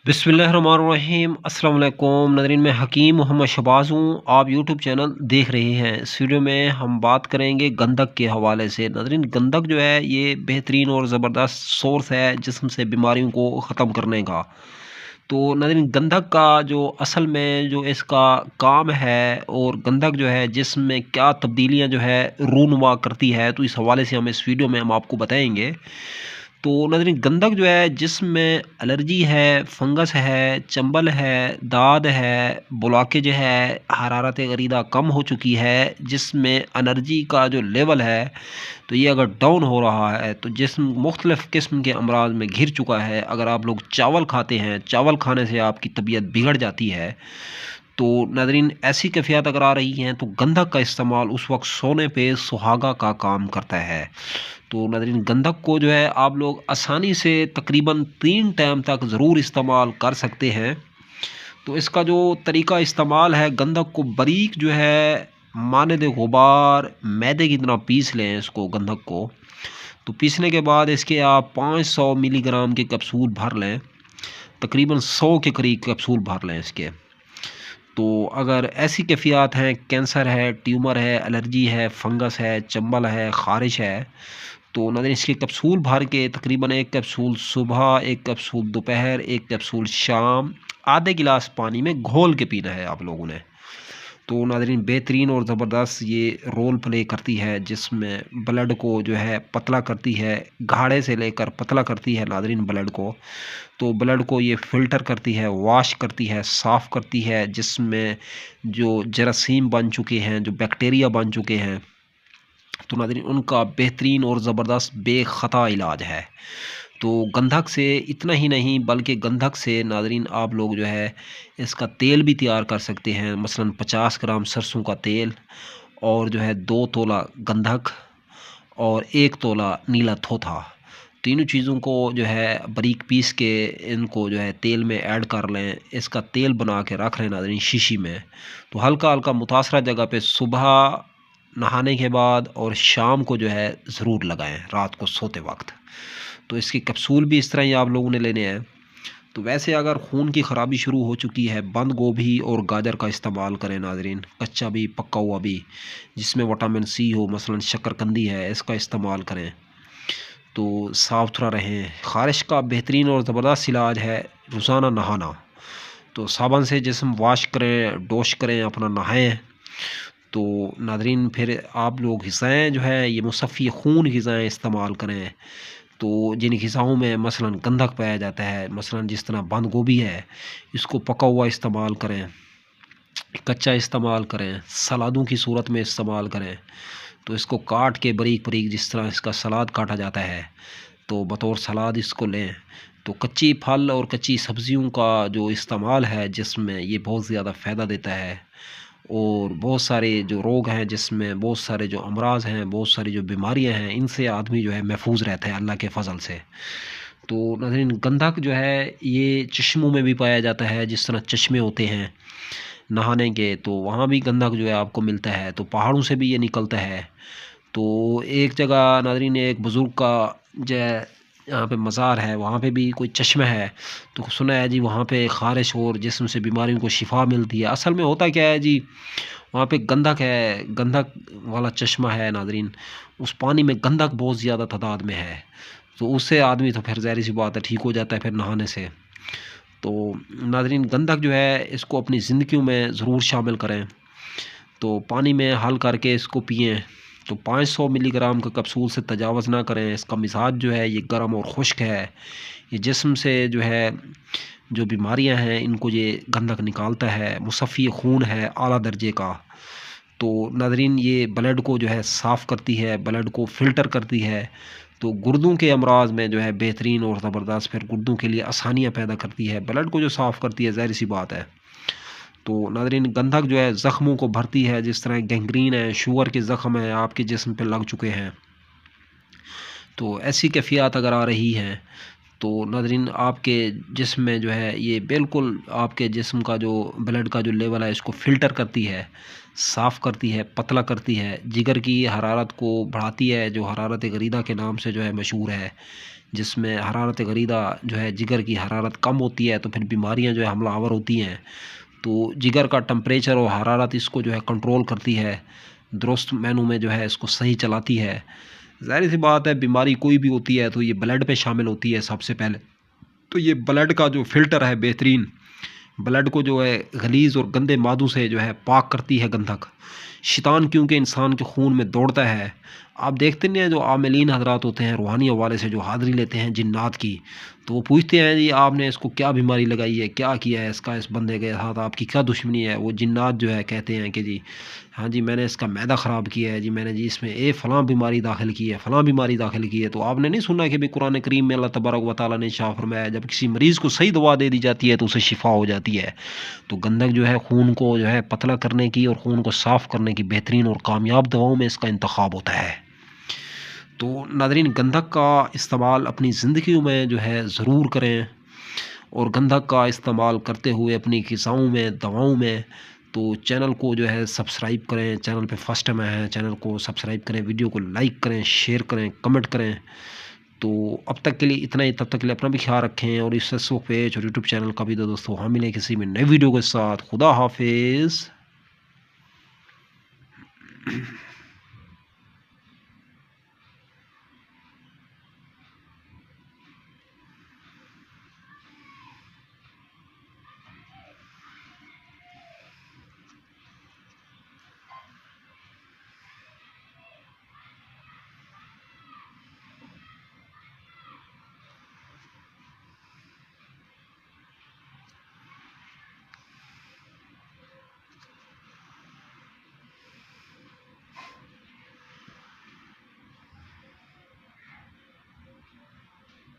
बिस्मिल्लाहिर्रहमानिर्रहीम अस्सलाम वालेकुम नाज़रीन। मैं हकीम मोहम्मद शहबाज हूँ। आप यूट्यूब चैनल देख रहे हैं। इस वीडियो में हम बात करेंगे गंधक के हवाले से। नाज़रीन, गंधक जो है ये बेहतरीन और ज़बरदस्त सोर्स है जिस्म से बीमारियों को ख़त्म करने का। तो नाज़रीन, गंधक का जो असल में जो इसका काम है और गंधक जो है जिस्म में क्या तब्दीलियाँ जो है रूनुमा करती है, तो इस हवाले से हम इस वीडियो में हम आपको बताएँगे। तो नाज़रीन, गंधक जो है जिस्म में एलर्जी है, फंगस है, चंबल है, दाद है, ब्लॉकेज है, हरारत गरीदा कम हो चुकी है, जिस्म में एनर्जी का जो लेवल है तो ये अगर डाउन हो रहा है तो जिस्म मुख्तलिफ़ किस्म के अमराज में घिर चुका है। अगर आप लोग चावल खाते हैं, चावल खाने से आपकी तबीयत बिगड़ जाती है। तो नाज़रीन, ऐसी कैफ़ियत अगर आ रही हैं तो गंधक का इस्तेमाल उस वक्त सोने पे सुहागा का काम करता है। तो नाज़रीन, गंधक को जो है आप लोग आसानी से तकरीबन 3 टाइम तक ज़रूर इस्तेमाल कर सकते हैं। तो इसका जो तरीका इस्तेमाल है, गंधक को बारीक जो है मानद गुबार मैदे की तरह पीस लें इसको गंधक को। तो पीसने के बाद इसके आप 500 मिलीग्राम के कैप्सूल भर लें, तकरीबन 100 के करीब कैप्सूल भर लें इसके। तो अगर ऐसी कैफ़ियत हैं, कैंसर है, ट्यूमर है, एलर्जी है, फंगस है, चंबल है, ख़ारिश है, तो नाज़रीन इसके कैप्सूल भर के तकरीबन 1 कैप्सूल सुबह, 1 कैप्सूल दोपहर, 1 कैप्सूल शाम, आधे गिलास पानी में घोल के पीना है आप लोगों ने। तो नाज़रीन, बेहतरीन और ज़बरदस्त ये रोल प्ले करती है जिसमें ब्लड को जो है पतला करती है, गाढ़े से लेकर पतला करती है नाज़रीन ब्लड को। तो ब्लड को ये फ़िल्टर करती है, वॉश करती है, साफ़ करती है, जिसमें जो जरासीम बन चुके हैं, जो बैक्टीरिया बन चुके हैं, तो नाज़रीन उनका बेहतरीन और ज़बरदस्त बेख़ता इलाज है। तो गंधक से इतना ही नहीं बल्कि गंधक से नाज़रीन आप लोग जो है इसका तेल भी तैयार कर सकते हैं। मसलन 50 ग्राम सरसों का तेल और जो है 2 तोला गंधक और 1 तोला नीला थोथा। तीनों चीज़ों को जो है बारीक पीस के इनको जो है तेल में ऐड कर लें। इसका तेल बना के रख लें नाज़रीन शीशी में। तो हल्का-हल्का मुतासरा जगह पे सुबह नहाने के बाद और शाम को जो है ज़रूर लगाएँ रात को सोते वक़्त। तो इसके कैप्सूल भी इस तरह ही आप लोगों ने लेने हैं। तो वैसे अगर खून की ख़राबी शुरू हो चुकी है, बंद गोभी और गाजर का इस्तेमाल करें नाज़रीन, कच्चा भी पका हुआ भी, जिसमें विटामिन सी हो, मसलन शकरकंदी है, इसका इस्तेमाल करें तो साफ़ सुथरा रहें। ख़ारिश का बेहतरीन और ज़बरदस्त इलाज है रोज़ाना नहाना। तो साबुन से जिस्म वॉश करें, डोश करें, अपना नहाएं। तो नाज़रीन, फिर आप लोग ग़िज़ाएँ जो है ये मुसफ़्फ़ी खून ग़िज़ाएँ इस्तेमाल करें। तो जिन ग़िज़ाओं में मसलन गंधक पाया जाता है, मसलन जिस तरह बंद गोभी है, इसको पका हुआ इस्तेमाल करें, कच्चा इस्तेमाल करें, सलादों की सूरत में इस्तेमाल करें। तो इसको काट के बारीक-बारीक जिस तरह इसका सलाद काटा जाता है, तो बतौर सलाद इसको लें। तो कच्ची फल और कच्ची सब्ज़ियों का जो इस्तेमाल है जिसमें ये बहुत ज़्यादा फ़ायदा देता है। और बहुत सारे जो रोग हैं जिसमें बहुत सारे जो अमराज़ हैं, बहुत सारी जो बीमारियाँ हैं, इनसे आदमी जो है महफूज़ रहता है अल्लाह के फ़ज़ल से। तो नाज़रीन, गंधक जो है ये चश्मों में भी पाया जाता है। जिस तरह चश्मे होते हैं नहाने के, तो वहाँ भी गंधक जो है आपको मिलता है। तो पहाड़ों से भी ये निकलता है। तो एक जगह नाज़रीन एक बुज़ुर्ग का जो है यहाँ पे मज़ार है, वहाँ पे भी कोई चश्मा है। तो सुना है जी वहाँ पे ख़ारिश और जिस्म से बीमारियों को शिफा मिलती है। असल में होता क्या है जी, वहाँ पे गंधक है, गंधक वाला चश्मा है नाज़रीन, उस पानी में गंधक बहुत ज़्यादा तादाद में है। तो उससे आदमी तो फिर ज़ाहिर-सी बात है ठीक हो जाता है फिर नहाने से। तो नाज़रीन, गंधक जो है इसको अपनी ज़िंदगियों में ज़रूर शामिल करें। तो पानी में हल करके इसको पिएँ। तो 500 मिलीग्राम का कैप्सूल से तजावज़ ना करें। इसका मिज़ाज जो है ये गर्म और खुश्क है। ये जिस्म से जो है जो बीमारियां हैं इनको ये गंधक निकालता है। मुसफ़्फ़ी खून है आला दर्जे का। तो नाज़रीन, ये ब्लड को जो है साफ़ करती है, ब्लड को फ़िल्टर करती है। तो गुर्दों के अमराज़ में जो है बेहतरीन और ज़बरदस्त, फिर गुर्दों के लिए आसानियाँ पैदा करती है। ब्लड को जो साफ़ करती है, ज़ाहिर-सी बात है। तो नाज़रीन, गंधक जो है ज़ख्मों को भरती है। जिस तरह गैंग्रीन है, शुगर के ज़ख्म हैं आपके जिस्म पे लग चुके हैं, तो ऐसी कैफ़ियत अगर आ रही है तो नाज़रीन आपके जिस्म में जो है ये बिल्कुल आपके जिस्म का जो ब्लड का जो लेवल है इसको फ़िल्टर करती है, साफ़ करती है, पतला करती है, जिगर की हरारत को बढ़ाती है, जो हरारत गरीदा के नाम से जो है मशहूर है। जिसमें हरारत गरीदा जो है, जिगर की हरारत कम होती है तो फिर बीमारियां जो है हमलावर होती हैं। तो जिगर का टेम्परेचर और हरारत इसको जो है कंट्रोल करती है, दुरुस्त मैनू में जो है इसको सही चलाती है। ज़ाहिर सी बात है, बीमारी कोई भी होती है तो ये ब्लड पे शामिल होती है सबसे पहले। तो ये ब्लड का जो फ़िल्टर है बेहतरीन, ब्लड को जो है गलीज़ और गंदे मादों से जो है पाक करती है गंधक। शैतान क्योंकि इंसान के खून में दौड़ता है, आप देखते नहीं हैं जो आमिलीन हज़रात होते हैं रूहानी हवाले से जो हाज़िरी लेते हैं जिन्नात की, तो वो पूछते हैं जी आपने इसको क्या बीमारी लगाई है, क्या किया है इसका, इस बंदे के साथ आपकी क्या दुश्मनी है। वो जिन्नात जो है कहते हैं कि जी हाँ जी मैंने इसका मैदा ख़राब किया है जी, मैंने जी इसमें फ़लाँ बीमारी दाखिल की है, फ़लाँ बीमारी दाखिल की है। तो आपने नहीं सुना कि भाई कुरान करीम में अल्लाह तबारक व तआला ने इरशाद फरमाया, जब किसी मरीज़ को सही दवा दे दी जाती है तो उसे शिफा हो जाती है। तो गंधक जो है खून को जो है पतला करने की और खून को साफ़ करने की बेहतरीन और कामयाब दवाओं में इसका इंतखाब होता है। तो नाज़रीन, गंधक का इस्तेमाल अपनी ज़िंदगी में जो है ज़रूर करें, और गंधक का इस्तेमाल करते हुए अपनी ग़िज़ाओं में, दवाओं में। तो चैनल को जो है सब्सक्राइब करें, चैनल पे फर्स्ट टाइम आए हैं चैनल को सब्सक्राइब करें, वीडियो को लाइक करें, शेयर करें, कमेंट करें। तो अब तक के लिए इतना ही, तब तक के लिए अपना भी ख्याल रखें, और इस फेसबुक पेज और यूट्यूब चैनल का भी दोस्तों हम मिलें किसी में नई वीडियो के साथ। खुदा हाफिज़।